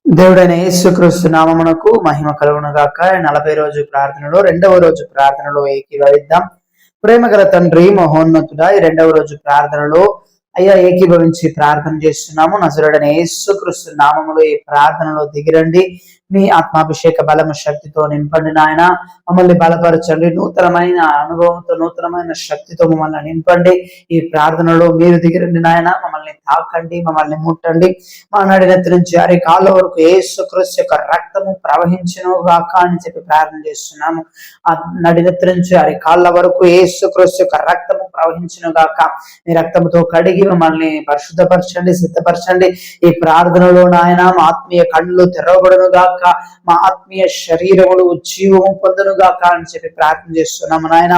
దేవుడైన యేసుక్రీస్తు నామమునకు మహిమ కలుగును గాక. 40 రోజు ప్రార్థనలో రెండవ రోజు ప్రార్థనలో ఏకీభవిద్దాం. ప్రేమగల తండ్రి మహోన్నతుడా, ఈ రెండవ రోజు ప్రార్థనలో అయ్యా ఏకీభవించి ప్రార్థన చేస్తున్నాము. నజరుడైన యేసుక్రీస్తు నామములో ఈ ప్రార్థనలో దిగిరండి. మీ ఆత్మాభిషేక బలము శక్తితో నింపండి నాయన. మమ్మల్ని బలపరచండి. నూతనమైన అనుభవంతో, నూతనమైన శక్తితో మమ్మల్ని నింపండి. ఈ ప్రార్థనలో మీరు దిగిరండి నాయన. మమ్మల్ని తాకండి, మమ్మల్ని ముట్టండి. మా నడినెత్తి నుంచి అరి కాళ్ళ వరకు యేసుక్రీస్తు యొక్క రక్తము ప్రవహించును గాక అని చెప్పి ప్రార్థన చేస్తున్నాము. ఆ నడినెత్తి నుంచి అరి కాళ్ళ వరకు యేసుక్రీస్తు యొక్క రక్తము ప్రవహించును గాక. మీ రక్తముతో కడిగి మమ్మల్ని పరిశుద్ధపరచండి, సిద్ధపరచండి. ఈ ప్రార్థనలో నాయన మా ఆత్మీయ కళ్ళు తెరవబడును గాక, మా ఆత్మీయ శరీరములు జీవము పొందును గాక అని చెప్పి ప్రార్థన చేస్తున్నాము నాయన.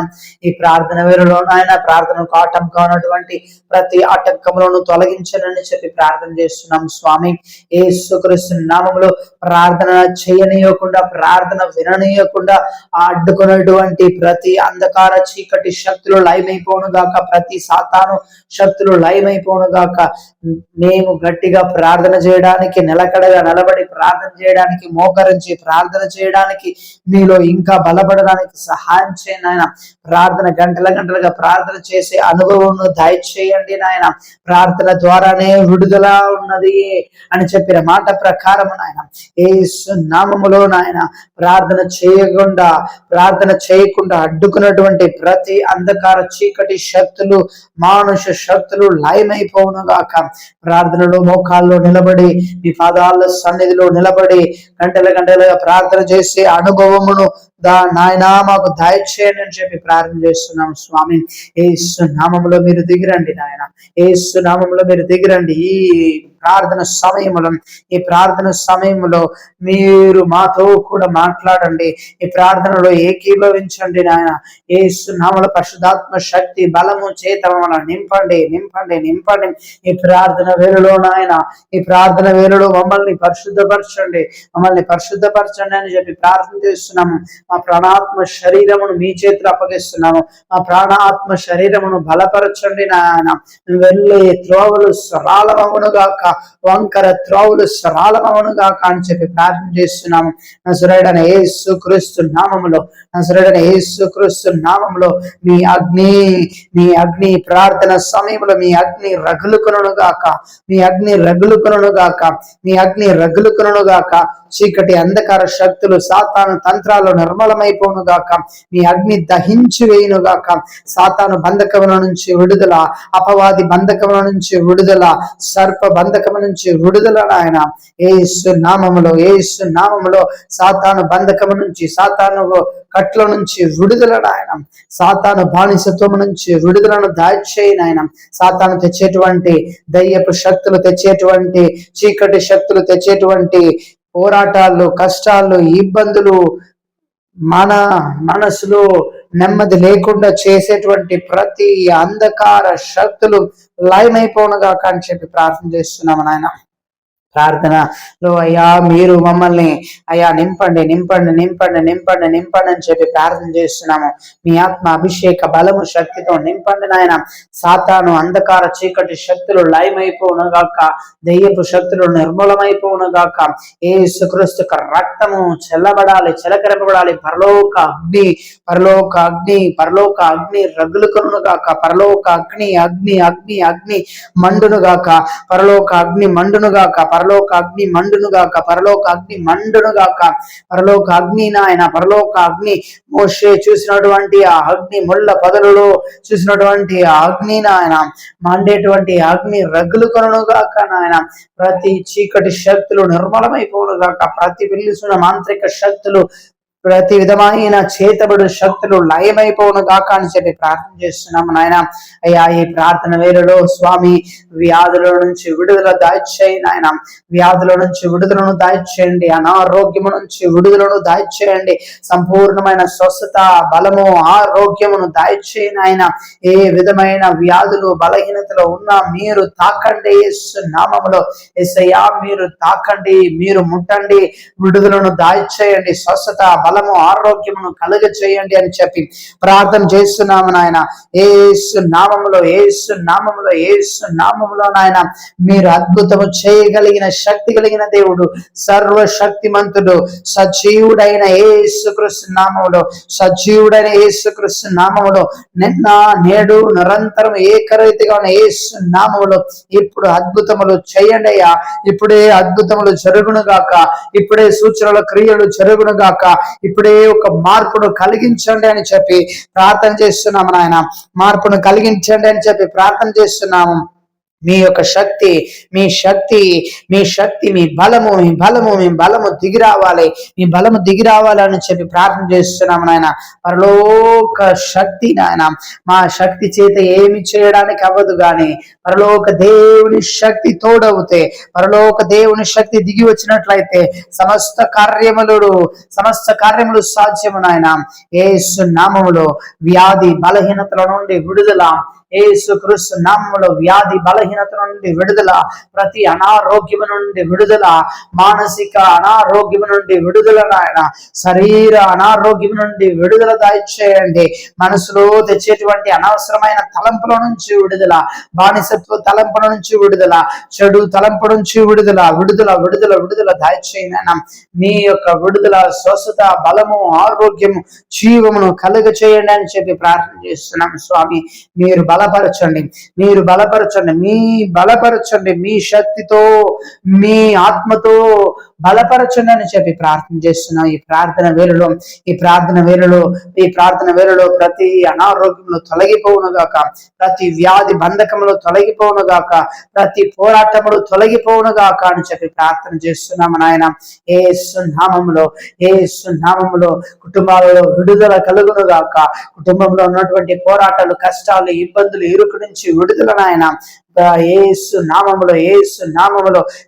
ఈ ప్రార్థన వేళలో నాయన ప్రార్థనకు ఆటంకం ఉన్నటువంటి ప్రతి ఆటంకములను తొలగించనని చెప్పి ప్రార్థన చేస్తున్నాము స్వామి. యేసుక్రీస్తు నామములో ప్రార్థన చేయనీయకుండా, ప్రార్థన విననీయకుండా అడ్డుకున్నటువంటి ప్రతి అంధకార చీకటి శక్తులు లయమైపోను గాక, ప్రతి సాతాను శక్తులు లయమైపోను గాక. మేము గట్టిగా ప్రార్థన చేయడానికి, నిలకడగా నిలబడి ప్రార్థన చేయడానికి, మోకరించి ప్రార్థన చేయడానికి, మీలో ఇంకా బలపడడానికి సహాయం చేయండి నాయన. ప్రార్థన గంటలుగా ప్రార్థన చేసే అనుభవం దయచేయండి నాయన. ప్రార్థన ద్వారానే విడుదల ఉన్నది అని చెప్పిన మాట ప్రకారం నాయన యేసు నామములో నాయన ప్రార్థన చేయకుండా అడ్డుకున్నటువంటి ప్రతి అంధకార చీకటి శక్తులు, మానుష శక్తులు లయమైపోవును గాక. ప్రార్థనలో మోకాల్లో నిలబడి, మీ పాదాల సన్నిధిలో నిలబడి గంటలుగా ప్రార్థన చేసే అనుభవమును నాయనా మాకు దయచేయండి అని చెప్పి ప్రార్థన చేస్తున్నాం స్వామి. యేసు నామములో మీరు దిగిరండి నాయన. యేసు నామములో మీరు దిగిరండి. ఈ ప్రార్థన సమయంలో మీరు మాతో కూడా మాట్లాడండి. ఈ ప్రార్థనలో ఏకీభవించండి నాయన. యేసు నామములో పరిశుద్ధాత్మ శక్తి బలము చేత మమ్మల్ని నింపండి. ఈ ప్రార్థన వేళలో నాయన, ఈ ప్రార్థన వేళలో మమ్మల్ని పరిశుద్ధపరచండి అని చెప్పి ప్రార్థన చేస్తున్నాము. మా ప్రాణాత్మ శరీరమును మీ చేతిలో అప్పగిస్తున్నాము. మా ప్రాణాత్మ శరీరమును బలపరచండి నాయన. వెళ్ళే త్రోవలు సరళమవును గాక, వంకర త్రోవలు సరళమవును గాక అని చెప్పి ప్రార్థన చేస్తున్నాము. నజరేయుడైన యేసుక్రీస్తు నామములో మీ అగ్ని ప్రార్థన సమయంలో మీ అగ్ని రగులుకొనును గాక. చీకటి అంధకార శక్తులు, సాతాను తంత్రాలు నిర్మలమైపోను గాక. మీ అగ్ని దహించి వేయును గాక. సాతాను బంధకముల నుంచి విడుదల, అపవాది బంధకముల నుంచి విడుదల, సర్ప బంధకము నుంచి విడుదల నాయన. యేసు నామములో సాతాను బంధకము నుంచి, సాతాను కట్ల నుంచి విడుదల నాయన. సాతాను బానిసత్వం నుంచి విడుదలను దాచేయి నాయన. సాతాను తెచ్చేటువంటి దయ్యపు శక్తులు, తెచ్చేటువంటి చీకటి శక్తులు, తెచ్చేటువంటి పోరాటాలు, కష్టాలు, ఇబ్బందులు, మన మనసులో నెమ్మది లేకుండా చేసేటువంటి ప్రతి అంధకార శక్తులు లయమైపోనుగా అని చెప్పి ప్రార్థన చేస్తున్నాము నాయన. ప్రార్థనలో అయ్యా మీరు మమ్మల్ని అయ్యా నింపండి అని చెప్పి ప్రార్థన చేస్తున్నాము. మీ ఆత్మ అభిషేక బలము శక్తితో నింపండి నాయన. సాతాను అంధకార చీకటి శక్తులు లయమైపోను గాక, దెయ్యపు శక్తులు నిర్మూలమైపోను గాక. యేసుక్రీస్తు రక్తము చెలకరింపబడాలి. పరలోక అగ్ని రగులుకొను గాక. పరలోక అగ్ని మండును గాక. పరలోక అగ్ని మండును గాక. పరలోక అగ్ని నాయన. పరలోక అగ్ని మోషే చూసినటువంటి ఆ అగ్ని, ముళ్ళ పొదలలో చూసినటువంటి ఆ అగ్ని నాయన, మండేటువంటి అగ్ని రగులుకొనును గాక నాయన. ప్రతి చీకటి శక్తులు నిర్మలమైపోను గాక. ప్రతి పిల్లిసున్న మాంత్రిక శక్తులు, ప్రతి విధమైన చేతబడు శక్తులు లయమైపోను గాక అని చెప్పి ప్రార్థన చేస్తున్నాము నాయన. అయ్యా ఈ ప్రార్థన వేళలో స్వామి వ్యాధుల నుంచి విడుదల దాయిచేయండి నాయన. వ్యాధుల నుంచి విడుదలను దాయిచేయండి. అనారోగ్యము నుంచి విడుదలను దాయిచేయండి. సంపూర్ణమైన స్వస్థత, బలము, ఆరోగ్యమును దాయిచేయండి నాయన. ఏ విధమైన వ్యాధులు, బలహీనతలో ఉన్నా మీరు తాకండి. యేసు నామములో యేసయ్యా మీరు తాకండి, మీరు ముట్టండి. విడుదలను దాయిచేయండి. స్వస్థత, బలము ఆరోగ్యమును కలుగ చేయండి అని చెప్పి ప్రార్థన చేస్తున్నాము నాయన. యేసు నామములో, యేసు నామములో, యేసు నామములో నాయన మీరు అద్భుతము చేయగలిగిన శక్తి కలిగిన దేవుడు, సర్వశక్తిమంతుడు, సజీవుడైన యేసుక్రీస్తు నామములో, సజీవుడైన యేసుక్రీస్తు నామములో నిన్న నేడు నిరంతరం ఏకరీతిగా ఉన్న యేసు నామములో ఇప్పుడు అద్భుతములు చేయండి అయ్యా. ఇప్పుడే అద్భుతములు జరుగును గాక, ఇప్పుడే సూచనల క్రియలు జరుగును గాక, ఇప్పుడే ఒక మార్పును కలిగించండి అని చెప్పి ప్రార్థన చేస్తున్నాము నాయన. మార్పును కలిగించండి అని చెప్పి ప్రార్థన చేస్తున్నాము. మీ యొక్క శక్తి, మీ శక్తి, మీ శక్తి, మీ బలము, మీ బలము, మీ బలము దిగి రావాలి, మీ బలము దిగి రావాలని చెప్పి ప్రార్థన చేస్తున్నాము నాయన. పరలోక శక్తి నాయన, మా శక్తి చేత ఏమి చేయడానికి అవ్వదు కానీ పరలోక దేవుని శక్తి తోడవుతే, పరలోక దేవుని శక్తి దిగి వచ్చినట్లయితే సమస్త కార్యములు సాధ్యము నాయన. యేసు నామములో వ్యాధి బలహీనతల నుండి విడుదల, యేసుక్రీస్తు నామములో వ్యాధి బలహీనత నుండి విడుదల, ప్రతి అనారోగ్యము నుండి విడుదల, మానసిక అనారోగ్యము నుండి విడుదల నాయన, శరీర అనారోగ్యం నుండి విడుదల దయచేయండి. మనసులో తెచ్చేటువంటి అనవసరమైన తలంపుల నుంచి విడుదల, బానిసత్వ తలంపుల నుంచి విడుదల, చెడు తలంపు నుంచి విడుదల, విడుదల విడుదల విడుదల దయచేయండి. మీ యొక్క విడుదల, స్వస్థత, బలము, ఆరోగ్యము, జీవమును కలుగ చేయండి అని చెప్పి ప్రార్థన చేస్తున్నాం స్వామి. మీరు బలపరచండి, మీరు బలపరచండి, బలపరచండి, మీ శక్తితో, మీ ఆత్మతో బలపరచండి అని చెప్పి ప్రార్థన చేస్తున్నాం. ఈ ప్రార్థన వేళలో ప్రతి అనారోగ్యంలో తొలగిపోవును గాక, ప్రతి వ్యాధి బంధకములు తొలగిపోవును గాక, ప్రతి పోరాటములు తొలగిపోవును గాక అని చెప్పి ప్రార్థన చేస్తున్నాము నాయన. యేసు నామములో కుటుంబాలలో విడుదల కలుగును గాక, కుటుంబంలో ఉన్నటువంటి పోరాటాలు, కష్టాలు, ఇబ్బందులు, ఇరుకు నుంచి విడుదల నాయన. యేసు నామములో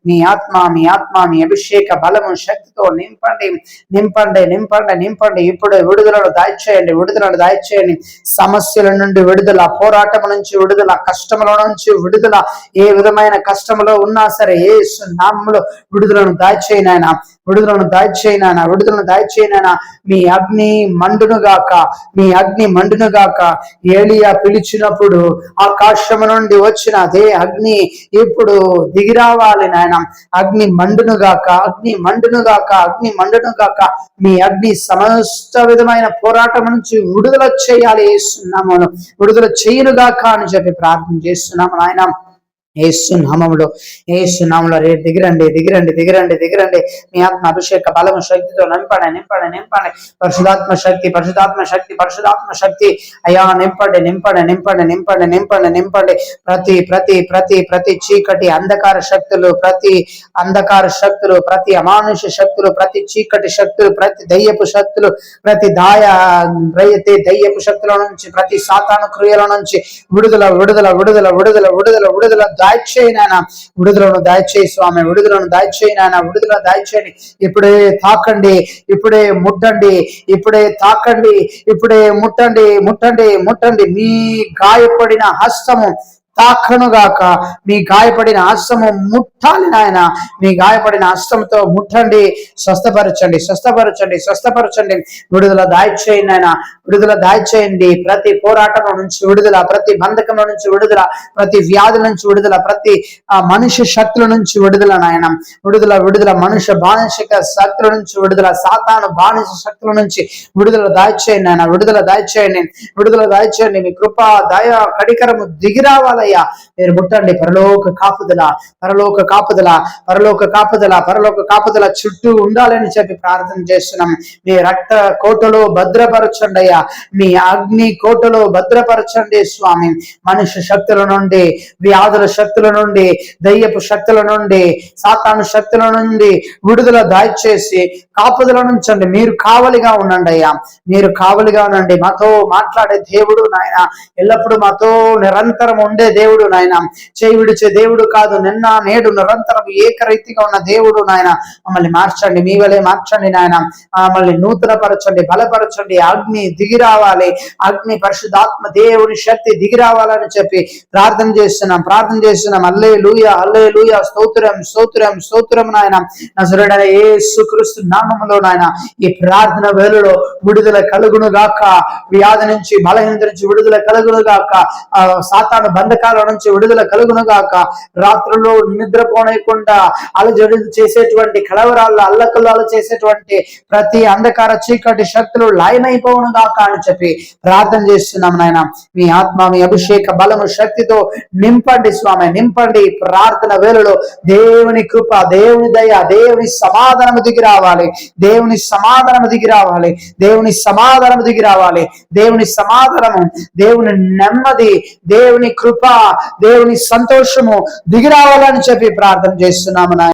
మీ ఆత్మ మీ అభిషేక బలము శక్తితో నింపండి. ఇప్పుడే విడుదలను దాయిచేయండి. సమస్యల నుండి విడుదల, పోరాటం నుంచి విడుదల, కష్టముల నుంచి విడుదల, ఏ విధమైన కష్టములో ఉన్నా సరే యేసు నామములో విడుదలను దాయిచేయనైనా, మీ అగ్ని మండును గాక. ఏలియా పిలిచినప్పుడు ఆకాశము నుండి వచ్చిన అదే అగ్ని ఇప్పుడు దిగిరావాలి నాయన. అగ్ని మండును గాక. మీ అగ్ని సమస్త విధమైన పోరాటం నుంచి విడుదల చేయాలి యేసునామములో, విడుదల చేయును గాక అని చెప్పి ప్రార్థన చేస్తున్నాము నాయన. యేసు నామములో దిగిరండి. మీ ఆత్మ అభిషేక బలము శక్తితో నింపండి. పరిశుధాత్మ శక్తి అయ్యా నింపండి. ప్రతి చీకటి అంధకార శక్తులు, ప్రతి అమానుష శక్తులు, ప్రతి చీకటి శక్తులు, ప్రతి దయ్యపు శక్తులు, ప్రతి దయ్యపు శక్తుల నుంచి, ప్రతి సాతాను క్రియల నుంచి విడుదల విడుదలను దయచేయి స్వామి. విడుదలను దయచేయండి. ఇప్పుడే తాకండి, ఇప్పుడే ముట్టండి, ఇప్పుడే ముట్టండి. మీ గాయపడిన హస్తము తాకనుగాక. మీ గాయపడిన హస్తము ముట్టాలి నాయన. మీ గాయపడిన హస్తంతో ముట్టండి, స్వస్థపరచండి. విడుదల దాయిచేయండి నాయన, విడుదల దాయిచేయండి. ప్రతి పోరాటం నుంచి విడుదల, ప్రతి బంధకం నుంచి విడుదల, ప్రతి వ్యాధి నుంచి విడుదల, ప్రతి మనుష్య శక్తుల నుంచి విడుదల నాయన. విడుదల మనుష్య బానిసక శక్తుల నుంచి విడుదల, సాతాను బానిస శక్తుల నుంచి విడుదల దాయిచేయండి నాయన. విడుదల దాయిచేయండి. మీ కృప, దయ, కడికరము దిగిరావాలి. మీరు ముట్టండి. పరలోక కాపుదల చుట్టూ ఉండాలని చెప్పి ప్రార్థన చేస్తున్నాం. మీ రక్త కోటలో భద్రపరచండి అయ్యా, మీ అగ్ని కోటలో భద్రపరచండి స్వామి. మనుష్య శక్తుల నుండి, వ్యాధుల శక్తుల నుండి, దయ్యపు శక్తుల నుండి, సాతాను శక్తుల నుండి విడుదల దయచేసి కాపుదల నుంచండి. మీరు కావలిగా ఉండండి అయ్యా, మాతో మాట్లాడే దేవుడు నాయన, ఎల్లప్పుడూ మాతో నిరంతరం ఉండే దేవుడు నాయన, చేయి విడిచే దేవుడు కాదు. నిన్న నేడు నిరంతరం ఏకరీతిగా ఉన్న దేవుడు నాయన. మమ్మల్ని మార్చండి, మీ వలే మార్చండి నాయన. మమ్మల్ని నూతన పరచండి, బలపరచండి. అగ్ని దిగి రావాలి, అగ్ని పరిశుద్ధాత్మ దేవుని శక్తి దిగి రావాలని చెప్పి ప్రార్థన చేస్తున్నాం. హల్లెలూయా హల్లెలూయా, స్తోత్రం స్తోత్రం స్తోత్రం నాయన. నజరేయుడైన యేసుక్రీస్తు నామములో నాయన ఈ ప్రార్థన వేళలో విడుదల కలుగును గాక. వ్యాధి నుంచి, బలహీనత నుంచి విడుదల కలుగును గాక. సాతాను బంధకాల నుంచి విడుదల కలుగును గాక. రాత్రుల్లో నిద్రపోనకుండా అలజడి చేసేటువంటి కలవరాల్లో అల్లకల్లాలు చేసేటువంటి ప్రతి అంధకార చీకటి శక్తులు లయమైపోవును గాక అని చెప్పి ప్రార్థన చేస్తున్నాం నాయన. మీ ఆత్మ, మీ అభిషేక బలము శక్తితో నింపండి స్వామి, నింపండి. ప్రార్థన వేళలో దేవుని కృప, దేవుని దయ, దేవుని సమాధానం దిగి రావాలి, దేవుని సమాధానం దిగి రావాలి, దేవుని సమాధానం దిగి రావాలి, దేవుని సమాధానము, దేవుని నెమ్మది, దేవుని కృప, దేవుని సంతోషము దిగి రావాలని చెప్పి ప్రార్థన చేస్తున్నాము నాయన.